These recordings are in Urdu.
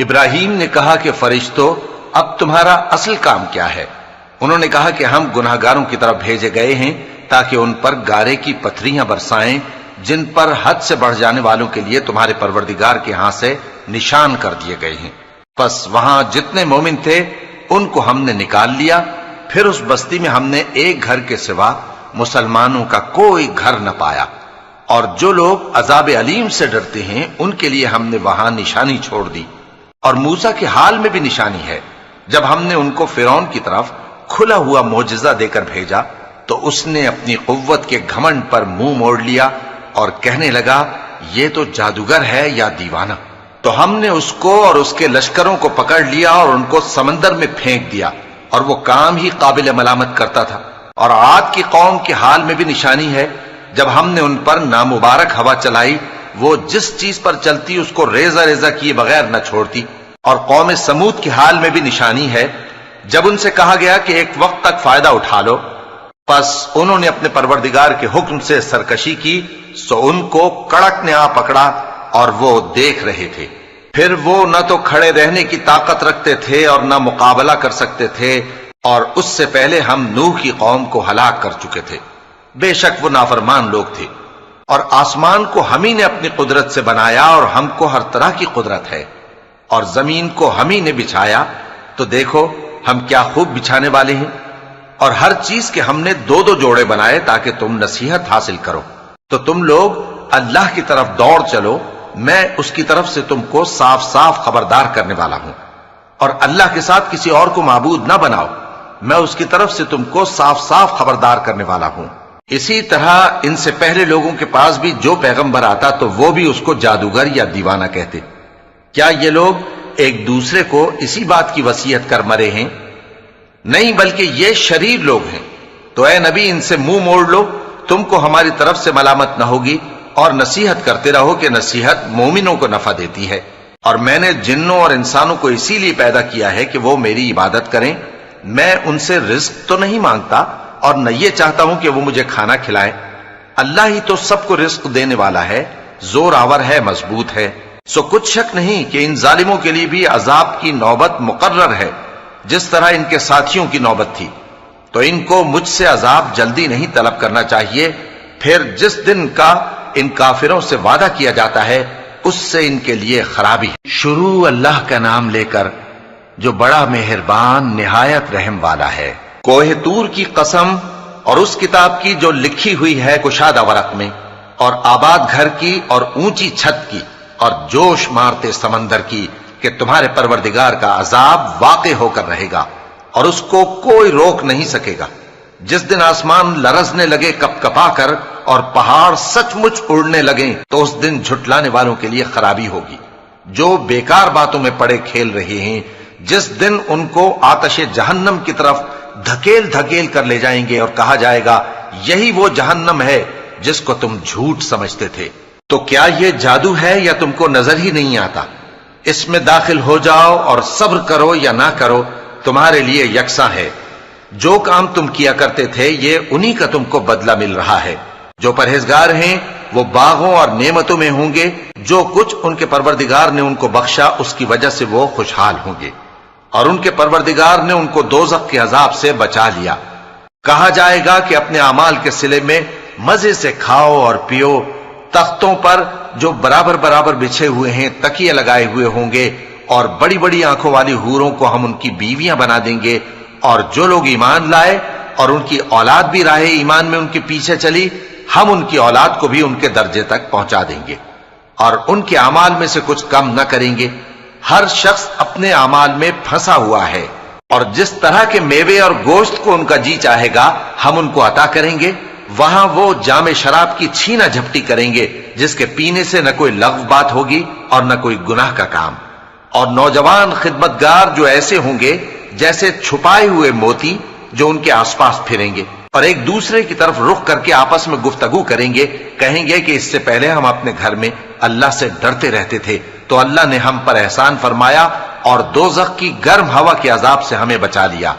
ابراہیم نے کہا کہ فرشتوں، اب تمہارا اصل کام کیا ہے؟ انہوں نے کہا کہ ہم گناہگاروں کی طرف بھیجے گئے ہیں تاکہ ان پر گارے کی پتھریاں برسائیں جن پر حد سے بڑھ جانے والوں کے لیے تمہارے پروردگار کے ہاں سے نشان کر دیے گئے ہیں۔ پس وہاں جتنے مومن تھے ان کو ہم نے نکال لیا، پھر اس بستی میں ہم نے ایک گھر کے سوا مسلمانوں کا کوئی گھر نہ پایا، اور جو لوگ عذاب علیم سے ڈرتے ہیں ان کے لیے ہم نے وہاں نشانی چھوڑ دی۔ اور موسیٰ کے حال میں بھی نشانی ہے، جب ہم نے ان کو فرعون کی طرف کھلا ہوا معجزہ دے کر بھیجا تو اس نے اپنی قوت کے گھمنڈ پر منہ موڑ لیا اور کہنے لگا یہ تو جادوگر ہے یا دیوانہ۔ تو ہم نے اس کو اور اس کے لشکروں کو پکڑ لیا اور ان کو سمندر میں پھینک دیا، اور وہ کام ہی قابل ملامت کرتا تھا۔ اور عاد کی قوم کے حال میں بھی نشانی ہے، جب ہم نے ان پر نامبارک ہوا چلائی، وہ جس چیز پر چلتی اس کو ریزہ ریزہ کیے بغیر نہ چھوڑتی۔ اور قوم سمود کے حال میں بھی نشانی ہے، جب ان سے کہا گیا کہ ایک وقت تک فائدہ اٹھا لو، پس انہوں نے اپنے پروردگار کے حکم سے سرکشی کی، سو ان کو کڑک نے آ پکڑا اور وہ دیکھ رہے تھے۔ پھر وہ نہ تو کھڑے رہنے کی طاقت رکھتے تھے اور نہ مقابلہ کر سکتے تھے، اور اس سے پہلے ہم نوح کی قوم کو ہلاک کر چکے تھے۔ بے شک وہ نافرمان لوگ تھے۔ اور آسمان کو ہم ہی نے اپنی قدرت سے بنایا، اور ہم کو ہر طرح کی قدرت ہے، اور زمین کو ہم ہی نے بچھایا، تو دیکھو ہم کیا خوب بچھانے والے ہیں۔ اور ہر چیز کے ہم نے دو دو جوڑے بنائے تاکہ تم نصیحت حاصل کرو۔ تو تم لوگ اللہ کی طرف دوڑ چلو، میں اس کی طرف سے تم کو صاف صاف خبردار کرنے والا ہوں۔ اور اللہ کے ساتھ کسی اور کو معبود نہ بناؤ، میں اس کی طرف سے تم کو صاف صاف خبردار کرنے والا ہوں۔ اسی طرح ان سے پہلے لوگوں کے پاس بھی جو پیغمبر آتا تو وہ بھی اس کو جادوگر یا دیوانہ کہتے۔ کیا یہ لوگ ایک دوسرے کو اسی بات کی وصیت کر مرے ہیں؟ نہیں، بلکہ یہ شریر لوگ ہیں۔ تو اے نبی ان سے منہ موڑ لو، تم کو ہماری طرف سے ملامت نہ ہوگی، اور نصیحت کرتے رہو کہ نصیحت مومنوں کو نفع دیتی ہے۔ اور میں نے جنوں اور انسانوں کو اسی لیے پیدا کیا ہے کہ وہ میری عبادت کریں۔ میں ان سے رزق تو نہیں مانگتا، اور نہ یہ چاہتا ہوں کہ وہ مجھے کھانا کھلائیں۔ اللہ ہی تو سب کو رزق دینے والا ہے، زور آور ہے، مضبوط ہے۔ سو کچھ شک نہیں کہ ان ظالموں کے لیے بھی عذاب کی نوبت مقرر ہے، جس طرح ان کے ساتھیوں کی نوبت تھی۔ تو ان کو مجھ سے عذاب جلدی نہیں طلب کرنا چاہیے، پھر جس دن کا ان کافروں سے وعدہ کیا جاتا ہے اس سے ان کے لیے خرابی ہے۔ شروع اللہ کا نام لے کر جو بڑا مہربان نہایت رحم والا ہے۔ کوہ طور کی قسم، اور اس کتاب کی جو لکھی ہوئی ہے کشادہ ورق میں، اور آباد گھر کی، اور اونچی چھت کی، اور جوش مارتے سمندر کی، کہ تمہارے پروردگار کا عذاب واقع ہو کر رہے گا اور اس کو کوئی روک نہیں سکے گا۔ جس دن آسمان لرزنے لگے کپ کپا کر اور پہاڑ سچ مچ اڑنے لگیں تو اس دن جھٹلانے والوں کے لیے خرابی ہوگی جو بیکار باتوں میں پڑے کھیل رہے ہیں۔ جس دن ان کو آتش جہنم کی طرف دھکیل دھکیل کر لے جائیں گے اور کہا جائے گا یہی وہ جہنم ہے جس کو تم جھوٹ سمجھتے تھے۔ تو کیا یہ جادو ہے یا تم کو نظر ہی نہیں آتا؟ اس میں داخل ہو جاؤ اور صبر کرو یا نہ کرو تمہارے لیے یکساں ہے۔ جو کام تم کیا کرتے تھے یہ انہی کا تم کو بدلہ مل رہا ہے۔ جو پرہیزگار ہیں وہ باغوں اور نعمتوں میں ہوں گے، جو کچھ ان کے پروردگار نے ان کو بخشا اس کی وجہ سے وہ خوشحال ہوں گے، اور ان کے پروردگار نے ان کو دوزخ کے عذاب سے بچا لیا۔ کہا جائے گا کہ اپنے اعمال کے صلے میں مزے سے کھاؤ اور پیو، تختوں پر جو برابر برابر بچھے ہوئے ہیں تکیے لگائے ہوئے ہوں گے، اور بڑی بڑی آنکھوں والی حوروں کو ہم ان کی بیویاں بنا دیں گے۔ اور جو لوگ ایمان لائے اور ان کی اولاد بھی راہ ایمان میں ان کے پیچھے چلی، ہم ان کی اولاد کو بھی ان کے درجے تک پہنچا دیں گے اور ان کے اعمال میں سے کچھ کم نہ کریں گے۔ ہر شخص اپنے اعمال میں پھنسا ہوا ہے، اور جس طرح کے میوے اور گوشت کو ان کا جی چاہے گا ہم ان کو عطا کریں گے۔ وہاں وہ جام شراب کی چھینا جھپٹی کریں گے جس کے پینے سے نہ کوئی لغو بات ہوگی اور نہ کوئی گناہ کا کام۔ اور نوجوان خدمتگار جو ایسے ہوں گے جیسے چھپائے ہوئے موتی جو ان کے آس پاس پھریں گے، اور ایک دوسرے کی طرف رخ کر کے آپس میں گفتگو کریں گے، کہیں گے کہ اس سے پہلے ہم اپنے گھر میں اللہ سے ڈرتے رہتے تھے تو اللہ نے ہم پر احسان فرمایا اور دوزخ کی گرم ہوا کے عذاب سے ہمیں بچا لیا۔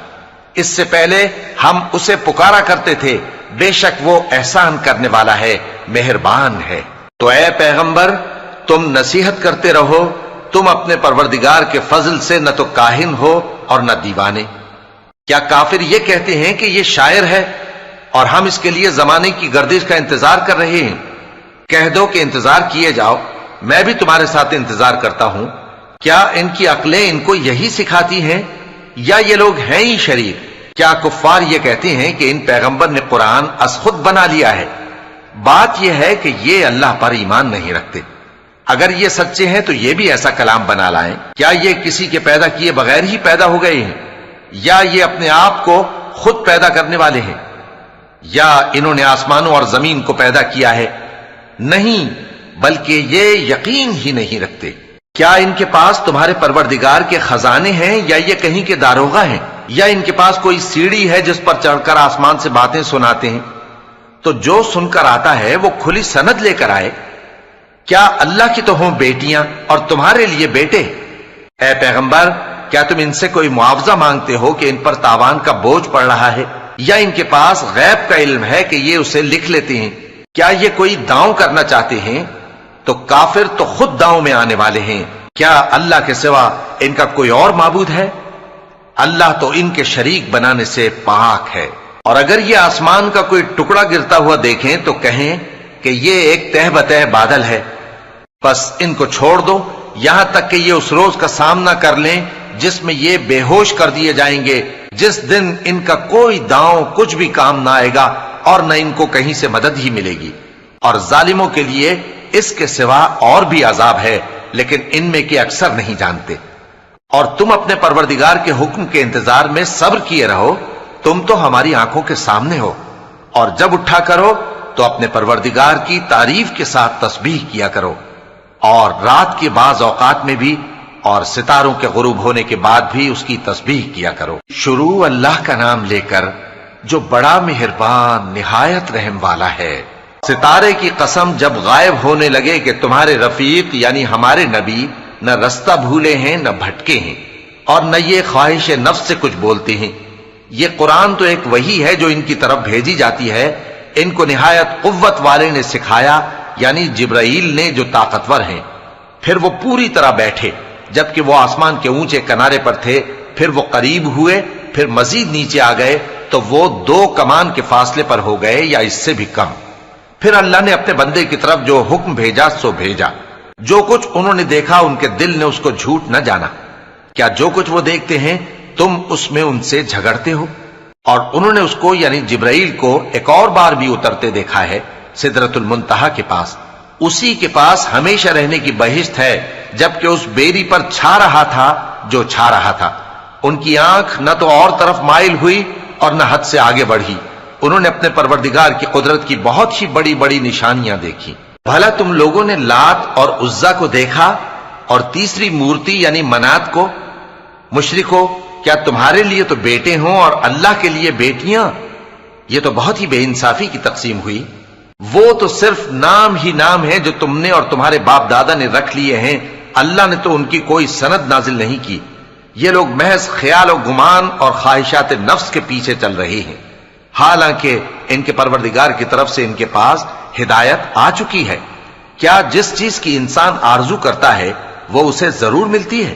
اس سے پہلے ہم اسے پکارا کرتے تھے، بے شک وہ احسان کرنے والا ہے، مہربان ہے۔ تو اے پیغمبر تم نصیحت کرتے رہو تم اپنے پروردگار کے فضل سے نہ تو کاہن ہو اور نہ دیوانے۔ کیا کافر یہ کہتے ہیں کہ یہ شاعر ہے اور ہم اس کے لیے زمانے کی گردش کا انتظار کر رہے ہیں؟ کہہ دو کہ انتظار کیے جاؤ، میں بھی تمہارے ساتھ انتظار کرتا ہوں۔ کیا ان کی عقلیں ان کو یہی سکھاتی ہیں یا یہ لوگ ہیں ہی شریر؟ کیا کفار یہ کہتے ہیں کہ ان پیغمبر نے قرآن از خود بنا لیا ہے؟ بات یہ ہے کہ یہ اللہ پر ایمان نہیں رکھتے۔ اگر یہ سچے ہیں تو یہ بھی ایسا کلام بنا لائیں۔ کیا یہ کسی کے پیدا کیے بغیر ہی پیدا ہو گئے ہیں یا یہ اپنے آپ کو خود پیدا کرنے والے ہیں؟ یا انہوں نے آسمانوں اور زمین کو پیدا کیا ہے؟ نہیں، بلکہ یہ یقین ہی نہیں رکھتے۔ کیا ان کے پاس تمہارے پروردگار کے خزانے ہیں یا یہ کہیں کے داروغہ ہیں؟ یا ان کے پاس کوئی سیڑھی ہے جس پر چڑھ کر آسمان سے باتیں سناتے ہیں؟ تو جو سن کر آتا ہے وہ کھلی سند لے کر آئے۔ کیا اللہ کی تو ہوں بیٹیاں اور تمہارے لیے بیٹے؟ اے پیغمبر، کیا تم ان سے کوئی معاوضہ مانگتے ہو کہ ان پر تاوان کا بوجھ پڑ رہا ہے؟ یا ان کے پاس غیب کا علم ہے کہ یہ اسے لکھ لیتے ہیں؟ کیا یہ کوئی داؤں کرنا چاہتے ہیں؟ تو کافر تو خود داؤں میں آنے والے ہیں۔ کیا اللہ کے سوا ان کا کوئی اور معبود ہے؟ اللہ تو ان کے شریک بنانے سے پاک ہے۔ اور اگر یہ آسمان کا کوئی ٹکڑا گرتا ہوا دیکھیں تو کہیں کہ یہ ایک تہ بتہ بادل ہے، بس ان کو چھوڑ دو یہاں تک کہ یہ اس روز کا سامنا کر لیں جس میں یہ بے ہوش کر دیے جائیں گے، جس دن ان کا کوئی داؤں کچھ بھی کام نہ آئے گا اور نہ ان کو کہیں سے مدد ہی ملے گی۔ اور ظالموں کے لیے اس کے سوا اور بھی عذاب ہے، لیکن ان میں کے اکثر نہیں جانتے۔ اور تم اپنے پروردگار کے حکم کے انتظار میں صبر کیے رہو، تم تو ہماری آنکھوں کے سامنے ہو۔ اور جب اٹھا کرو تو اپنے پروردگار کی تعریف کے ساتھ تسبیح کیا کرو، اور رات کے بعض اوقات میں بھی اور ستاروں کے غروب ہونے کے بعد بھی اس کی تسبیح کیا کرو۔ شروع اللہ کا نام لے کر جو بڑا مہربان نہایت رحم والا ہے۔ ستارے کی قسم جب غائب ہونے لگے کہ تمہارے رفیق یعنی ہمارے نبی نہ رستہ بھولے ہیں نہ بھٹکے ہیں، اور نہ یہ خواہش نفس سے کچھ بولتے ہیں۔ یہ قرآن تو ایک وحی ہے جو ان کی طرف بھیجی جاتی ہے، ان کو نہایت قوت والے نے سکھایا، یعنی جبرائیل نے جو طاقتور ہیں۔ پھر وہ پوری طرح بیٹھے جبکہ وہ آسمان کے اونچے کنارے پر تھے، پھر وہ قریب ہوئے، پھر مزید نیچے آ گئے تو وہ 2 کمان کے فاصلے پر ہو گئے یا اس سے بھی کم۔ پھر اللہ نے اپنے بندے کی طرف جو حکم بھیجا سو بھیجا۔ جو کچھ انہوں نے دیکھا ان کے دل نے اس کو جھوٹ نہ جانا۔ کیا جو کچھ وہ دیکھتے ہیں تم اس میں ان سے جھگڑتے ہو؟ اور انہوں نے اس کو یعنی جبرائیل کو ایک اور بار بھی اترتے دیکھا ہے سدرۃ المنتہا کے پاس۔ اسی کے پاس ہمیشہ رہنے کی بہشت ہے، جبکہ اس بیری پر چھا رہا تھا جو چھا رہا تھا۔ ان کی آنکھ نہ تو اور طرف مائل ہوئی اور نہ حد سے آگے بڑھی۔ انہوں نے اپنے پروردگار کی قدرت کی بہت ہی بڑی بڑی نشانیاں دیکھی۔ بھلا تم لوگوں نے لات اور عزا کو دیکھا اور تیسری مورتی یعنی منات کو؟ مشرکو، کیا تمہارے لیے تو بیٹے ہوں اور اللہ کے لیے بیٹیاں؟ یہ تو بہت ہی بے انصافی کی تقسیم ہوئی۔ وہ تو صرف نام ہی نام ہے جو تم نے اور تمہارے باپ دادا نے رکھ لیے ہیں، اللہ نے تو ان کی کوئی سند نازل نہیں کی۔ یہ لوگ محض خیال و گمان اور خواہشات نفس کے پیچھے چل رہے ہیں، حالانکہ ان کے پروردگار کی طرف سے ان کے پاس ہدایت آ چکی ہے۔ کیا جس چیز کی انسان آرزو کرتا ہے وہ اسے ضرور ملتی ہے؟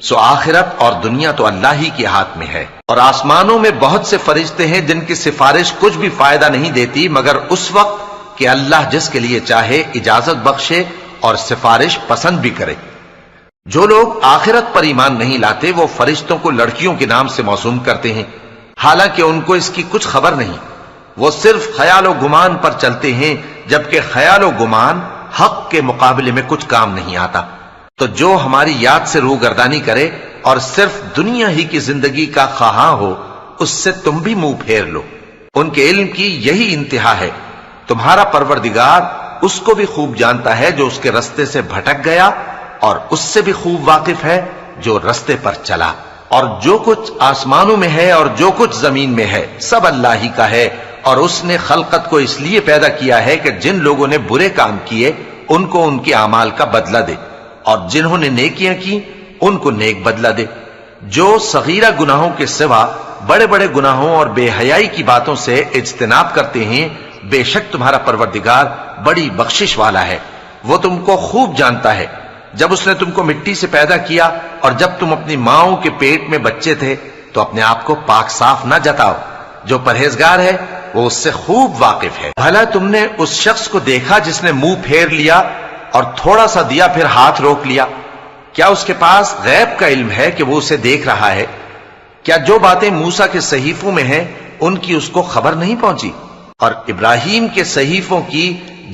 سو آخرت اور دنیا تو اللہ ہی کے ہاتھ میں ہے۔ اور آسمانوں میں بہت سے فرشتے ہیں جن کی سفارش کچھ بھی فائدہ نہیں دیتی مگر اس وقت کہ اللہ جس کے لیے چاہے اجازت بخشے اور سفارش پسند بھی کرے۔ جو لوگ آخرت پر ایمان نہیں لاتے وہ فرشتوں کو لڑکیوں کے نام سے موسوم کرتے ہیں، حالانکہ ان کو اس کی کچھ خبر نہیں۔ وہ صرف خیال و گمان پر چلتے ہیں، جبکہ خیال و گمان حق کے مقابلے میں کچھ کام نہیں آتا۔ تو جو ہماری یاد سے روگردانی کرے اور صرف دنیا ہی کی زندگی کا خواہاں ہو، اس سے تم بھی منہ پھیر لو۔ ان کے علم کی یہی انتہا ہے۔ تمہارا پروردگار اس کو بھی خوب جانتا ہے جو اس کے رستے سے بھٹک گیا، اور اس سے بھی خوب واقف ہے جو رستے پر چلا۔ اور جو کچھ آسمانوں میں ہے اور جو کچھ زمین میں ہے سب اللہ ہی کا ہے، اور اس نے خلقت کو اس لیے پیدا کیا ہے کہ جن لوگوں نے برے کام کیے ان کو ان کے اعمال کا بدلہ دے، اور جنہوں نے نیکیاں کی ان کو نیک بدلہ دے۔ جو صغیرہ گناہوں کے سوا بڑے بڑے گناہوں اور بے حیائی کی باتوں سے اجتناب کرتے ہیں، بے شک تمہارا پروردگار بڑی بخشش والا ہے، وہ تم کو خوب جانتا ہے۔ جب اس نے تم کو مٹی سے پیدا کیا اور جب تم اپنی ماؤں کے پیٹ میں بچے تھے تو اپنے آپ کو پاک صاف نہ جتاؤ. جو پرہیزگار ہے وہ اس سے خوب واقف ہے. بھلا تم نے اس شخص کو دیکھا جس نے منہ پھیر لیا اور تھوڑا سا دیا پھر ہاتھ روک لیا؟ کیا اس کے پاس غیب کا علم ہے کہ وہ اسے دیکھ رہا ہے؟ کیا جو باتیں موسیٰ کے صحیفوں میں ہیں ان کی اس کو خبر نہیں پہنچی؟ اور ابراہیم کے صحیفوں کی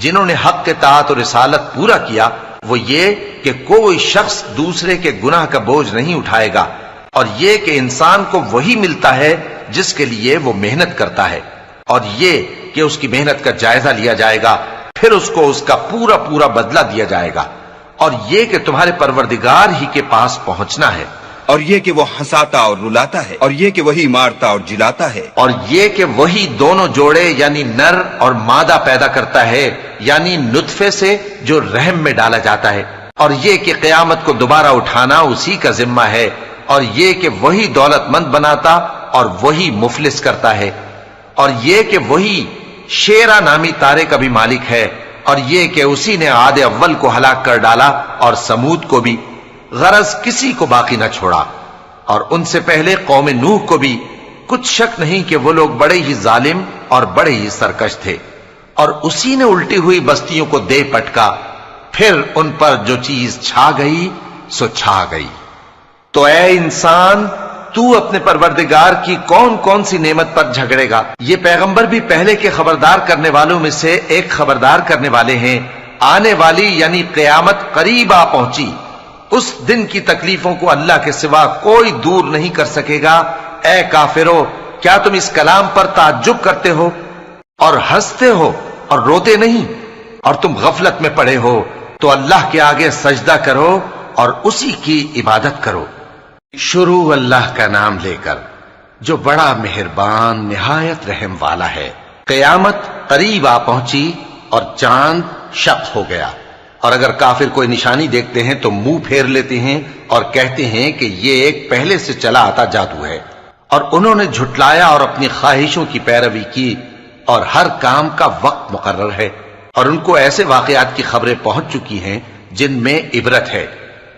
جنہوں نے حق کے اطاعت اور رسالت پورا کیا وہ یہ کہ کوئی شخص دوسرے کے گناہ کا بوجھ نہیں اٹھائے گا، اور یہ کہ انسان کو وہی ملتا ہے جس کے لیے وہ محنت کرتا ہے، اور یہ کہ اس کی محنت کا جائزہ لیا جائے گا، پھر اس کو اس کا پورا پورا بدلہ دیا جائے گا، اور یہ کہ تمہارے پروردگار ہی کے پاس پہنچنا ہے، اور یہ کہ وہ ہنساتا اور رلاتا ہے، اور یہ کہ وہی مارتا اور جلاتا ہے، اور یہ کہ وہی دونوں جوڑے یعنی نر اور مادہ پیدا کرتا ہے یعنی نطفے سے جو رحم میں ڈالا جاتا ہے، اور یہ کہ قیامت کو دوبارہ اٹھانا اسی کا ذمہ ہے، اور یہ کہ وہی دولت مند بناتا اور وہی مفلس کرتا ہے، اور یہ کہ وہی شیرا نامی تارے کا بھی مالک ہے، اور یہ کہ اسی نے عاد اول کو ہلاک کر ڈالا اور سمود کو بھی، غرض کسی کو باقی نہ چھوڑا، اور ان سے پہلے قوم نوح کو بھی. کچھ شک نہیں کہ وہ لوگ بڑے ہی ظالم اور بڑے ہی سرکش تھے، اور اسی نے الٹی ہوئی بستیوں کو دے پٹکا، پھر ان پر جو چیز چھا گئی سو چھا گئی. تو اے انسان، تو اپنے پروردگار کی کون کون سی نعمت پر جھگڑے گا؟ یہ پیغمبر بھی پہلے کے خبردار کرنے والوں میں سے ایک خبردار کرنے والے ہیں. آنے والی یعنی قیامت قریب آ پہنچی، اس دن کی تکلیفوں کو اللہ کے سوا کوئی دور نہیں کر سکے گا. اے کافرو، کیا تم اس کلام پر تعجب کرتے ہو اور ہنستے ہو اور روتے نہیں؟ اور تم غفلت میں پڑے ہو تو اللہ کے آگے سجدہ کرو اور اسی کی عبادت کرو. شروع اللہ کا نام لے کر جو بڑا مہربان نہایت رحم والا ہے. قیامت قریب آ پہنچی اور چاند شق ہو گیا، اور اگر کافر کوئی نشانی دیکھتے ہیں تو منہ پھیر لیتے ہیں اور کہتے ہیں کہ یہ ایک پہلے سے چلا آتا جادو ہے. اور انہوں نے جھٹلایا اور اپنی خواہشوں کی پیروی کی، اور ہر کام کا وقت مقرر ہے، اور ان کو ایسے واقعات کی خبریں پہنچ چکی ہیں جن میں عبرت ہے،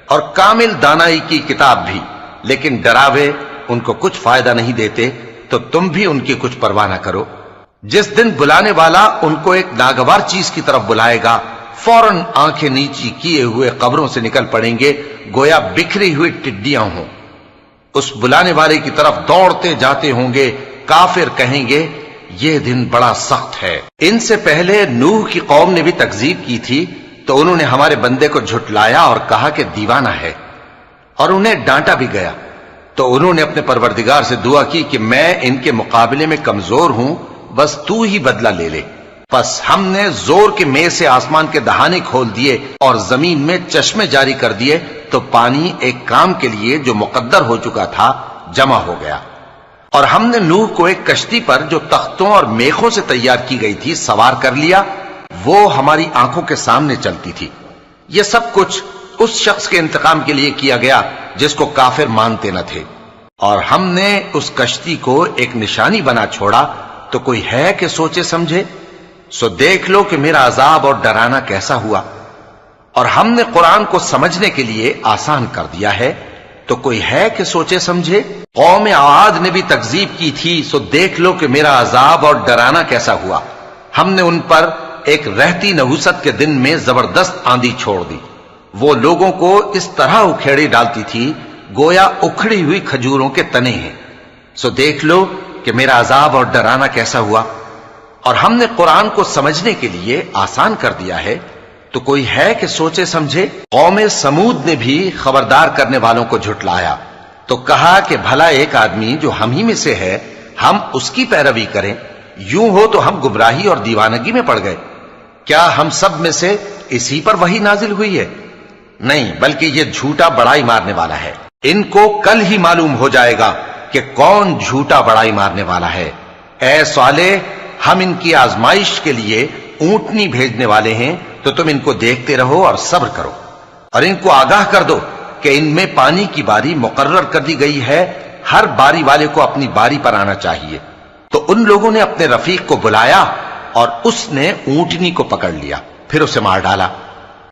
اور کامل دانائی کی کتاب بھی، لیکن ڈراوے ان کو کچھ فائدہ نہیں دیتے، تو تم بھی ان کی کچھ پرواہ نہ کرو. جس دن بلانے والا ان کو ایک ناگوار چیز کی طرف بلائے گا، فوراً آنکھیں نیچی کیے ہوئے قبروں سے نکل پڑیں گے گویا بکھری ہوئی ٹڈیاں ہوں. اس بلانے والے کی طرف دوڑتے جاتے ہوں گے. کافر کہیں گے یہ دن بڑا سخت ہے. ان سے پہلے نوح کی قوم نے بھی تکذیب کی تھی، تو انہوں نے ہمارے بندے کو جھٹلایا اور کہا کہ دیوانہ ہے، اور انہیں ڈانٹا بھی گیا. تو انہوں نے اپنے پروردگار سے دعا کی کہ میں ان کے مقابلے میں کمزور ہوں، بس تو ہی بدلہ لے لے. پس ہم نے زور کے مے سے آسمان کے دہانے کھول دیے اور زمین میں چشمے جاری کر دیے، تو پانی ایک کام کے لیے جو مقدر ہو چکا تھا جمع ہو گیا. اور ہم نے نوح کو ایک کشتی پر جو تختوں اور میخوں سے تیار کی گئی تھی سوار کر لیا، وہ ہماری آنکھوں کے سامنے چلتی تھی. یہ سب کچھ اس شخص کے انتقام کے لیے کیا گیا جس کو کافر مانتے نہ تھے. اور ہم نے اس کشتی کو ایک نشانی بنا چھوڑا، تو کوئی ہے کہ سوچے سمجھے؟ سو دیکھ لو کہ میرا عذاب اور ڈرانا کیسا ہوا. اور ہم نے قرآن کو سمجھنے کے لیے آسان کر دیا ہے، تو کوئی ہے کہ سوچے سمجھے؟ قوم عاد نے بھی تکذیب کی تھی، سو دیکھ لو کہ میرا عذاب اور ڈرانا کیسا ہوا. ہم نے ان پر ایک رہتی نحوست کے دن میں زبردست آندھی چھوڑ دی. وہ لوگوں کو اس طرح اکھیڑی ڈالتی تھی گویا اکھڑی ہوئی کھجوروں کے تنے ہیں. سو دیکھ لو کہ میرا عذاب اور ڈرانا کیسا ہوا. اور ہم نے قرآن کو سمجھنے کے لیے آسان کر دیا ہے، تو کوئی ہے کہ سوچے سمجھے؟ قوم سمود نے بھی خبردار کرنے والوں کو جھٹلایا، تو کہا کہ بھلا ایک آدمی جو ہم ہی میں سے ہے ہم اس کی پیروی کریں؟ یوں ہو تو ہم گمراہی اور دیوانگی میں پڑ گئے. کیا ہم سب میں سے اسی پر وحی نازل ہوئی ہے؟ نہیں، بلکہ یہ جھوٹا بڑائی مارنے والا ہے. ان کو کل ہی معلوم ہو جائے گا کہ کون جھوٹا بڑائی مارنے والا ہے. اے صالح، ہم ان کی آزمائش کے لیے اونٹنی بھیجنے والے ہیں، تو تم ان کو دیکھتے رہو اور صبر کرو، اور ان کو آگاہ کر دو کہ ان میں پانی کی باری مقرر کر دی گئی ہے، ہر باری والے کو اپنی باری پر آنا چاہیے. تو ان لوگوں نے اپنے رفیق کو بلایا اور اس نے اونٹنی کو پکڑ لیا، پھر اسے مار ڈالا.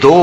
2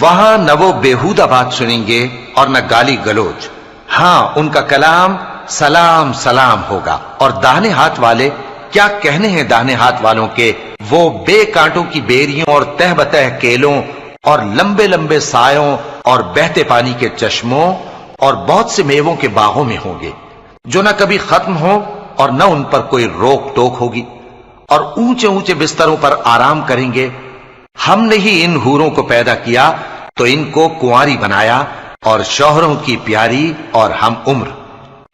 وہاں نہ وہ بیہودہ بات سنیں گے اور نہ گالی گلوچ. ہاں ان کا کلام سلام سلام ہوگا. اور داہنے ہاتھ والے کیا کہنے ہیں داہنے ہاتھ والوں کے؟ وہ بے کانٹوں کی بیریوں اور تہ بتہ کیلوں اور لمبے لمبے سایوں اور بہتے پانی کے چشموں اور بہت سے میووں کے باغوں میں ہوں گے جو نہ کبھی ختم ہو اور نہ ان پر کوئی روک ٹوک ہوگی. اور اونچے اونچے بستروں پر آرام کریں گے. ہم نے ہی ان حوروں کو پیدا کیا تو ان کو کنواری بنایا اور شوہروں کی پیاری اور ہم عمر،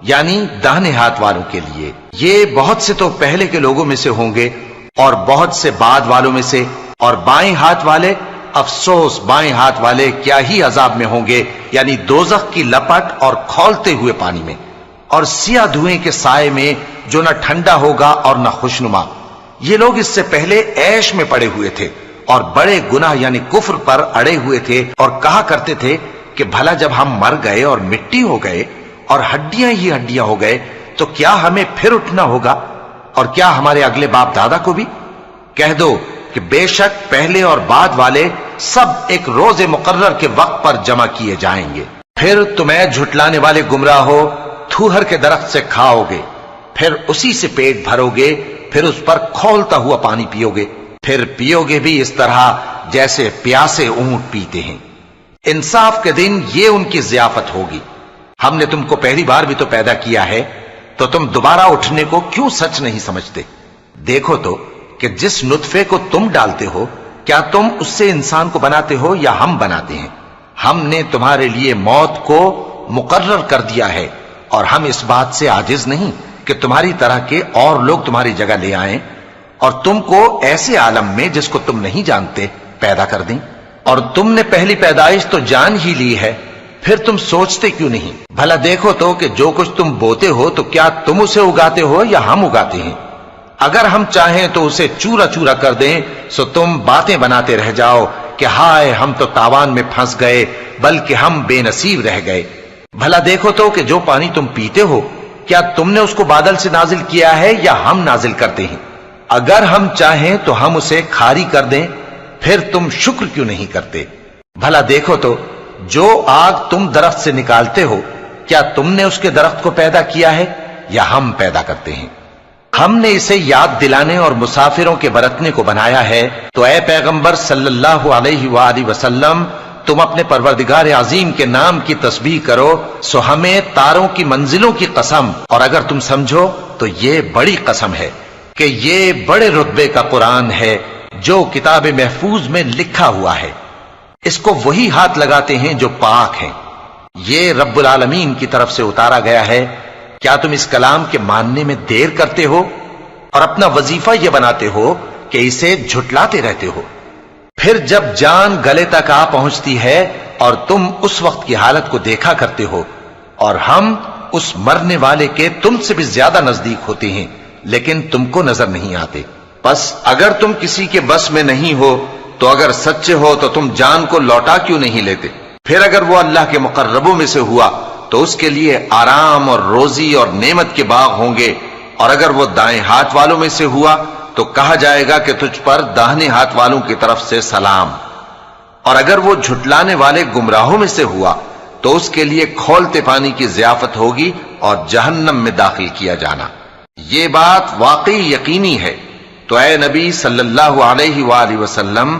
یعنی داہنے ہاتھ والوں کے لیے. یہ بہت سے تو پہلے کے لوگوں میں سے ہوں گے اور بہت سے بعد والوں میں سے. اور بائیں ہاتھ والے، افسوس بائیں ہاتھ والے کیا ہی عذاب میں ہوں گے، یعنی دوزخ کی لپٹ اور کھولتے ہوئے پانی میں اور سیاہ دھوئیں کے سائے میں جو نہ ٹھنڈا ہوگا اور نہ خوشنما. یہ لوگ اس سے پہلے عیش میں پڑے ہوئے تھے اور بڑے گناہ یعنی کفر پر اڑے ہوئے تھے اور کہا کرتے تھے کہ بھلا جب ہم مر گئے اور مٹی ہو گئے اور ہڈیاں ہی ہڈیاں ہو گئے تو کیا ہمیں پھر اٹھنا ہوگا؟ اور کیا ہمارے اگلے باپ دادا کو بھی؟ کہہ دو کہ بے شک پہلے اور بعد والے سب ایک روز مقرر کے وقت پر جمع کیے جائیں گے. پھر تمہیں جھٹلانے والے گمراہ ہو تھوہر کے درخت سے کھاؤ گے، پھر اسی سے پیٹ بھرو گے، پھر اس پر کھولتا ہوا پانی پیو گے، پھر پیو گے بھی اس طرح جیسے پیاسے اونٹ پیتے ہیں. انصاف کے دن یہ ان کی ضیافت ہوگی. ہم نے تم کو پہلی بار بھی تو پیدا کیا ہے، تو تم دوبارہ اٹھنے کو کیوں سچ نہیں سمجھتے؟ دیکھو تو کہ جس نطفے کو تم ڈالتے ہو کیا تم اس سے انسان کو بناتے ہو یا ہم بناتے ہیں؟ ہم نے تمہارے لیے موت کو مقرر کر دیا ہے اور ہم اس بات سے عاجز نہیں کہ تمہاری طرح کے اور لوگ تمہاری جگہ لے آئیں اور تم کو ایسے عالم میں جس کو تم نہیں جانتے پیدا کر دیں. اور تم نے پہلی پیدائش تو جان ہی لی ہے، پھر تم سوچتے کیوں نہیں؟ بھلا دیکھو تو کہ جو کچھ تم بوتے ہو تو کیا تم اسے اگاتے ہو یا ہم اگاتے ہیں؟ اگر ہم چاہیں تو اسے چورا چورا کر دیں سو تم باتیں بناتے رہ جاؤ کہ ہائے ہم تو تاوان میں پھنس گئے، بلکہ ہم بے نصیب رہ گئے. بھلا دیکھو تو کہ جو پانی تم پیتے ہو کیا تم نے اس کو بادل سے نازل کیا ہے یا ہم نازل کرتے ہیں؟ اگر ہم چاہیں تو ہم اسے کھاری کر دیں، پھر تم شکر کیوں نہیں کرتے؟ بھلا دیکھو تو جو آگ تم درخت سے نکالتے ہو کیا تم نے اس کے درخت کو پیدا کیا ہے یا ہم پیدا کرتے ہیں؟ ہم نے اسے یاد دلانے اور مسافروں کے برتنے کو بنایا ہے. تو اے پیغمبر صلی اللہ علیہ وآلہ وسلم تم اپنے پروردگار عظیم کے نام کی تسبیح کرو سو ہمیں تاروں کی منزلوں کی قسم، اور اگر تم سمجھو تو یہ بڑی قسم ہے کہ یہ بڑے رتبے کا قرآن ہے جو کتاب محفوظ میں لکھا ہوا ہے. اس کو وہی ہاتھ لگاتے ہیں جو پاک ہیں. یہ رب العالمین کی طرف سے اتارا گیا ہے. کیا تم اس کلام کے ماننے میں دیر کرتے ہو اور اپنا وظیفہ یہ بناتے ہو کہ اسے جھٹلاتے رہتے ہو؟ پھر جب جان گلے تک آ پہنچتی ہے اور تم اس وقت کی حالت کو دیکھا کرتے ہو اور ہم اس مرنے والے کے تم سے بھی زیادہ نزدیک ہوتے ہیں لیکن تم کو نظر نہیں آتے. پس اگر تم کسی کے بس میں نہیں ہو تو اگر سچے ہو تو تم جان کو لوٹا کیوں نہیں لیتے؟ پھر اگر وہ اللہ کے مقربوں میں سے ہوا تو اس کے لیے آرام اور روزی اور نعمت کے باغ ہوں گے، اور اگر وہ دائیں ہاتھ والوں میں سے ہوا تو کہا جائے گا کہ تجھ پر داہنے ہاتھ والوں کی طرف سے سلام. اور اگر وہ جھٹلانے والے گمراہوں میں سے ہوا تو اس کے لیے کھولتے پانی کی ضیافت ہوگی اور جہنم میں داخل کیا جانا. یہ بات واقعی یقینی ہے. تو اے نبی صلی اللہ علیہ وآلہ وسلم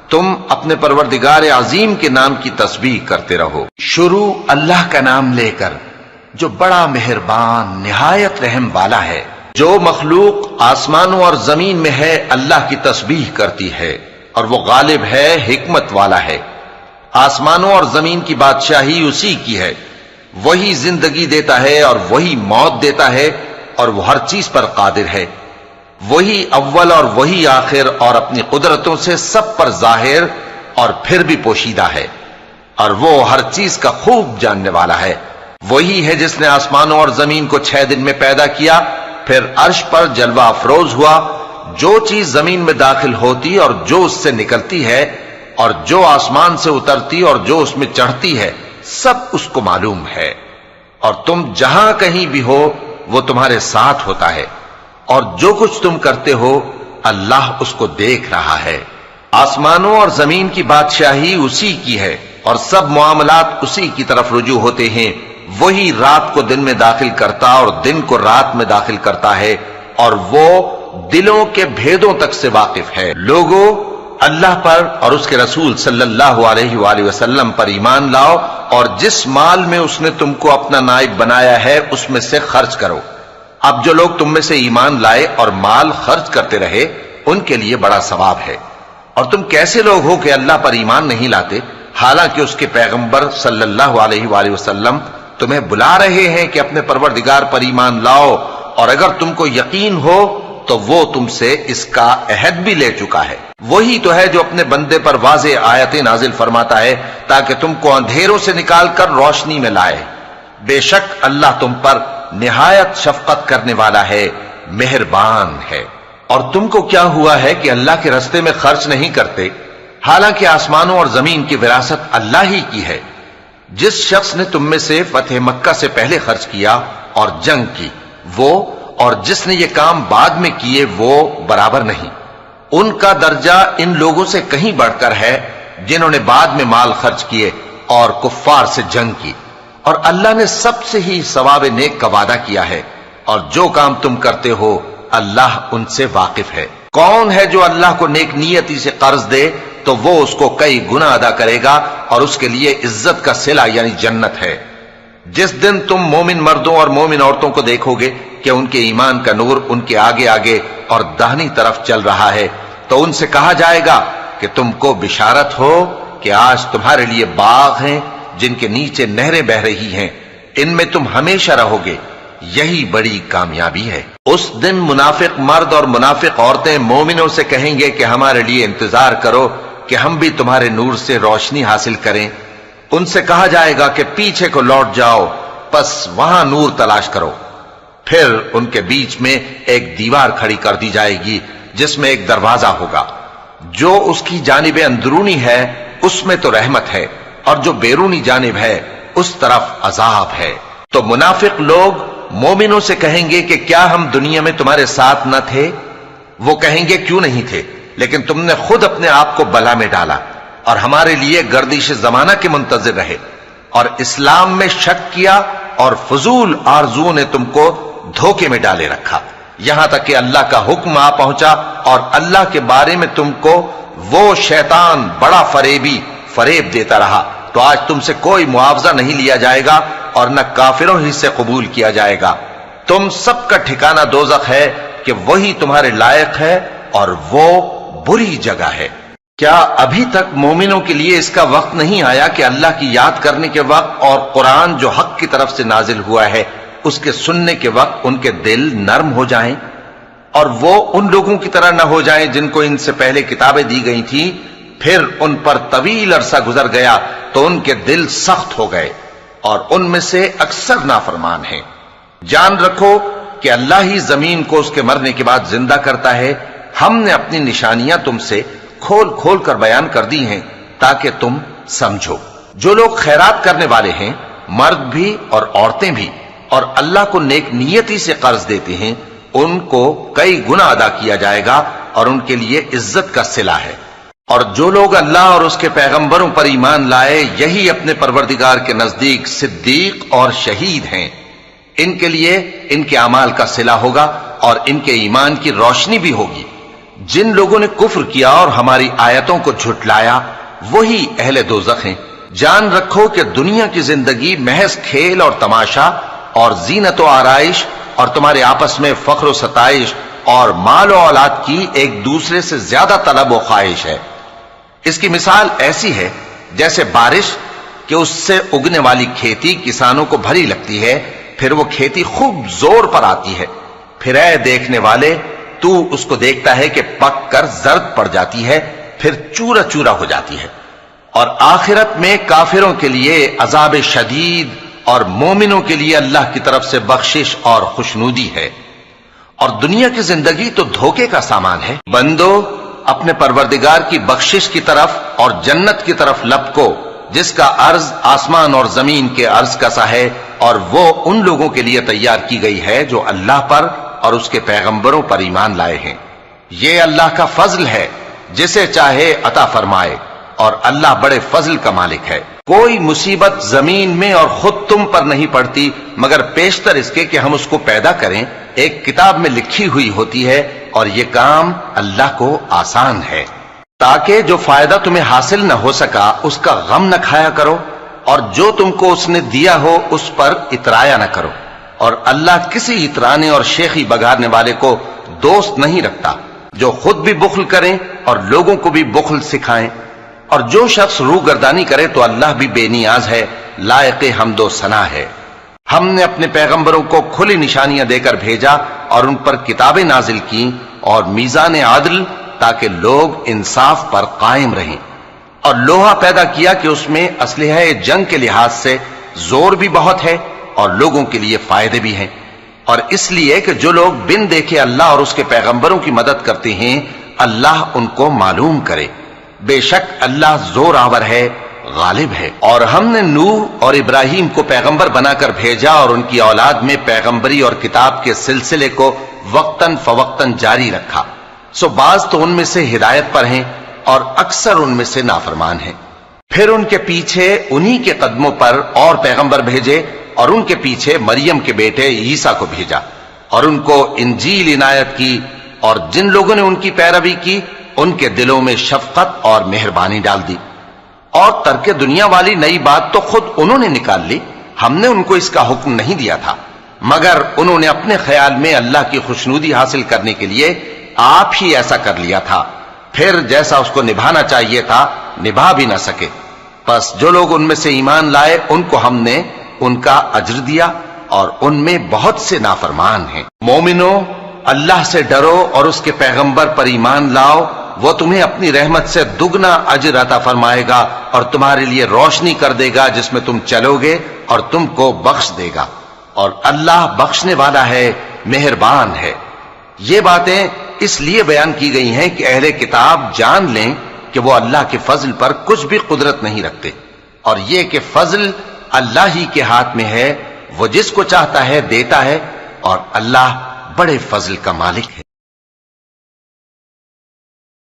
تم اپنے پروردگار عظیم کے نام کی تسبیح کرتے رہو. شروع اللہ کا نام لے کر جو بڑا مہربان نہایت رحم والا ہے. جو مخلوق آسمانوں اور زمین میں ہے اللہ کی تسبیح کرتی ہے اور وہ غالب ہے، حکمت والا ہے. آسمانوں اور زمین کی بادشاہی اسی کی ہے. وہی زندگی دیتا ہے اور وہی موت دیتا ہے اور وہ ہر چیز پر قادر ہے. وہی اول اور وہی آخر اور اپنی قدرتوں سے سب پر ظاہر اور پھر بھی پوشیدہ ہے، اور وہ ہر چیز کا خوب جاننے والا ہے. وہی ہے جس نے آسمانوں اور زمین کو 6 دن میں پیدا کیا، پھر عرش پر جلوہ افروز ہوا. جو چیز زمین میں داخل ہوتی اور جو اس سے نکلتی ہے اور جو آسمان سے اترتی اور جو اس میں چڑھتی ہے سب اس کو معلوم ہے. اور تم جہاں کہیں بھی ہو وہ تمہارے ساتھ ہوتا ہے، اور جو کچھ تم کرتے ہو اللہ اس کو دیکھ رہا ہے. آسمانوں اور زمین کی بادشاہی اسی کی ہے اور سب معاملات اسی کی طرف رجوع ہوتے ہیں. وہی رات کو دن میں داخل کرتا اور دن کو رات میں داخل کرتا ہے اور وہ دلوں کے بھیدوں تک سے واقف ہے. لوگوں، اللہ پر اور اس کے رسول صلی اللہ علیہ وآلہ وسلم پر ایمان لاؤ اور جس مال میں اس نے تم کو اپنا نائب بنایا ہے اس میں سے خرچ کرو. اب جو لوگ تم میں سے ایمان لائے اور مال خرچ کرتے رہے ان کے لیے بڑا ثواب ہے. اور تم کیسے لوگ ہو کہ اللہ پر ایمان نہیں لاتے حالانکہ اس کے پیغمبر صلی اللہ علیہ وآلہ وسلم تمہیں بلا رہے ہیں کہ اپنے پروردگار پر ایمان لاؤ، اور اگر تم کو یقین ہو تو وہ تم سے اس کا عہد بھی لے چکا ہے. وہی تو ہے جو اپنے بندے پر واضح آیتیں نازل فرماتا ہے تاکہ تم کو اندھیروں سے نکال کر روشنی میں لائے. بے شک اللہ تم پر نہایت شفقت کرنے والا ہے، مہربان ہے. اور تم کو کیا ہوا ہے کہ اللہ کے رستے میں خرچ نہیں کرتے حالانکہ آسمانوں اور زمین کی وراثت اللہ ہی کی ہے. جس شخص نے تم میں سے فتح مکہ سے پہلے خرچ کیا اور جنگ کی، وہ اور جس نے یہ کام بعد میں کیے وہ برابر نہیں. ان کا درجہ ان لوگوں سے کہیں بڑھ کر ہے جنہوں نے بعد میں مال خرچ کیے اور کفار سے جنگ کی. اور اللہ نے سب سے ہی ثواب نیک کا وعدہ کیا ہے، اور جو کام تم کرتے ہو اللہ ان سے واقف ہے. کون ہے جو اللہ کو نیک نیتی سے قرض دے تو وہ اس کو کئی گنا ادا کرے گا اور اس کے لیے عزت کا صلہ یعنی جنت ہے. جس دن تم مومن مردوں اور مومن عورتوں کو دیکھو گے کہ ان کے ایمان کا نور ان کے آگے آگے اور داہنی طرف چل رہا ہے تو ان سے کہا جائے گا کہ تم کو بشارت ہو کہ آج تمہارے لیے باغ ہیں جن کے نیچے نہریں بہ رہی ہیں، ان میں تم ہمیشہ رہو گے، یہی بڑی کامیابی ہے. اس دن منافق مرد اور منافق عورتیں مومنوں سے کہیں گے کہ ہمارے لیے انتظار کرو کہ ہم بھی تمہارے نور سے روشنی حاصل کریں. ان سے کہا جائے گا کہ پیچھے کو لوٹ جاؤ، پس وہاں نور تلاش کرو. پھر ان کے بیچ میں ایک دیوار کھڑی کر دی جائے گی جس میں ایک دروازہ ہوگا. جو اس کی جانب اندرونی ہے اس میں تو رحمت ہے اور جو بیرونی جانب ہے اس طرف عذاب ہے. تو منافق لوگ مومنوں سے کہیں گے کہ کیا ہم دنیا میں تمہارے ساتھ نہ تھے؟ وہ کہیں گے کیوں نہیں تھے، لیکن تم نے خود اپنے آپ کو بلا میں ڈالا اور ہمارے لیے گردش زمانہ کے منتظر رہے اور اسلام میں شک کیا اور فضول آرزوؤں نے تم کو دھوکے میں ڈالے رکھا، یہاں تک کہ اللہ کا حکم آ پہنچا اور اللہ کے بارے میں تم کو وہ شیطان بڑا فریب دیتا رہا. تو آج تم سے کوئی معاوضہ نہیں لیا جائے گا اور نہ کافروں ہی سے قبول کیا جائے گا. تم سب کا ٹھکانہ دوزخ ہے کہ وہی تمہارے لائق ہے اور وہ بری جگہ ہے. کیا ابھی تک مومنوں کے لیے اس کا وقت نہیں آیا کہ اللہ کی یاد کرنے کے وقت اور قرآن جو حق کی طرف سے نازل ہوا ہے اس کے سننے کے وقت ان کے دل نرم ہو جائیں اور وہ ان لوگوں کی طرح نہ ہو جائیں جن کو ان سے پہلے کتابیں دی گئی تھیں، پھر ان پر طویل عرصہ گزر گیا تو ان کے دل سخت ہو گئے اور ان میں سے اکثر نافرمان ہیں. جان رکھو کہ اللہ ہی زمین کو اس کے مرنے کے بعد زندہ کرتا ہے. ہم نے اپنی نشانیاں تم سے کھول کھول کر بیان کر دی ہیں تاکہ تم سمجھو. جو لوگ خیرات کرنے والے ہیں، مرد بھی اور عورتیں بھی، اور اللہ کو نیک نیتی سے قرض دیتے ہیں، ان کو کئی گنا ادا کیا جائے گا اور ان کے لیے عزت کا صلہ ہے. اور جو لوگ اللہ اور اس کے پیغمبروں پر ایمان لائے یہی اپنے پروردگار کے نزدیک صدیق اور شہید ہیں. ان کے لیے ان کے اعمال کا صلہ ہوگا اور ان کے ایمان کی روشنی بھی ہوگی. جن لوگوں نے کفر کیا اور ہماری آیتوں کو جھٹلایا وہی اہل دوزخ ہیں. جان رکھو کہ دنیا کی زندگی محض کھیل اور تماشا اور زینت و آرائش اور تمہارے آپس میں فخر و ستائش اور مال و اولاد کی ایک دوسرے سے زیادہ طلب و خواہش ہے. اس کی مثال ایسی ہے جیسے بارش کہ اس سے اگنے والی کھیتی کسانوں کو بھری لگتی ہے، پھر وہ کھیتی خوب زور پر آتی ہے، پھر اے دیکھنے والے تو اس کو دیکھتا ہے کہ پک کر زرد پڑ جاتی ہے، پھر چورا چورا ہو جاتی ہے. اور آخرت میں کافروں کے لیے عذاب شدید اور مومنوں کے لیے اللہ کی طرف سے بخشش اور خوشنودی ہے. اور دنیا کی زندگی تو دھوکے کا سامان ہے. بندو اپنے پروردگار کی بخشش کی طرف اور جنت کی طرف لپکو جس کا عرض آسمان اور زمین کے عرض کا سا ہے، اور وہ ان لوگوں کے لیے تیار کی گئی ہے جو اللہ پر اور اس کے پیغمبروں پر ایمان لائے ہیں. یہ اللہ کا فضل ہے جسے چاہے عطا فرمائے، اور اللہ بڑے فضل کا مالک ہے۔ کوئی مصیبت زمین میں اور خود تم پر نہیں پڑتی مگر پیشتر اس کے کہ ہم اس کو پیدا کریں، ایک کتاب میں لکھی ہوئی ہوتی ہے، اور یہ کام اللہ کو آسان ہے۔ تاکہ جو فائدہ تمہیں حاصل نہ ہو سکا اس کا غم نہ کھایا کرو، اور جو تم کو اس نے دیا ہو اس پر اترایا نہ کرو، اور اللہ کسی اترانے اور شیخی بگاڑنے والے کو دوست نہیں رکھتا، جو خود بھی بخل کریں اور لوگوں کو بھی بخل سکھائیں، اور جو شخص روگردانی کرے تو اللہ بھی بے نیاز ہے، لائق حمد و ثنا ہے۔ ہم نے اپنے پیغمبروں کو کھلی نشانیاں دے کر بھیجا اور ان پر کتابیں نازل کی اور میزان عدل، تاکہ لوگ انصاف پر قائم رہیں، اور لوہا پیدا کیا کہ اس میں اسلحہ جنگ کے لحاظ سے زور بھی بہت ہے اور لوگوں کے لیے فائدے بھی ہیں، اور اس لیے کہ جو لوگ بن دیکھے اللہ اور اس کے پیغمبروں کی مدد کرتے ہیں اللہ ان کو معلوم کرے۔ بے شک اللہ زور آور ہے، غالب ہے۔ اور ہم نے نوح اور ابراہیم کو پیغمبر بنا کر بھیجا اور ان کی اولاد میں پیغمبری اور کتاب کے سلسلے کو وقتاً فوقتاً جاری رکھا، سو بعض تو ان میں سے ہدایت پر ہیں اور اکثر ان میں سے نافرمان ہیں۔ پھر ان کے پیچھے انہی کے قدموں پر اور پیغمبر بھیجے، اور ان کے پیچھے مریم کے بیٹے عیسیٰ کو بھیجا، اور ان کو انجیل عنایت کی، اور جن لوگوں نے ان کی پیروی کی ان کے دلوں میں شفقت اور مہربانی ڈال دی۔ اور ترک دنیا والی نئی بات تو خود انہوں نے نکال لی، ہم نے ان کو اس کا حکم نہیں دیا تھا، مگر انہوں نے اپنے خیال میں اللہ کی خوشنودی حاصل کرنے کے لیے آپ ہی ایسا کر لیا تھا، پھر جیسا اس کو نبھانا چاہیے تھا نبھا بھی نہ سکے۔ پس جو لوگ ان میں سے ایمان لائے ان کو ہم نے ان کا اجر دیا، اور ان میں بہت سے نافرمان ہیں۔ مومنو، اللہ سے ڈرو اور اس کے پیغمبر پر ایمان لاؤ، وہ تمہیں اپنی رحمت سے دگنا اجر عطا فرمائے گا اور تمہارے لیے روشنی کر دے گا جس میں تم چلو گے، اور تم کو بخش دے گا، اور اللہ بخشنے والا ہے، مہربان ہے۔ یہ باتیں اس لیے بیان کی گئی ہیں کہ اہل کتاب جان لیں کہ وہ اللہ کے فضل پر کچھ بھی قدرت نہیں رکھتے، اور یہ کہ فضل اللہ ہی کے ہاتھ میں ہے، وہ جس کو چاہتا ہے دیتا ہے، اور اللہ بڑے فضل کا مالک ہے۔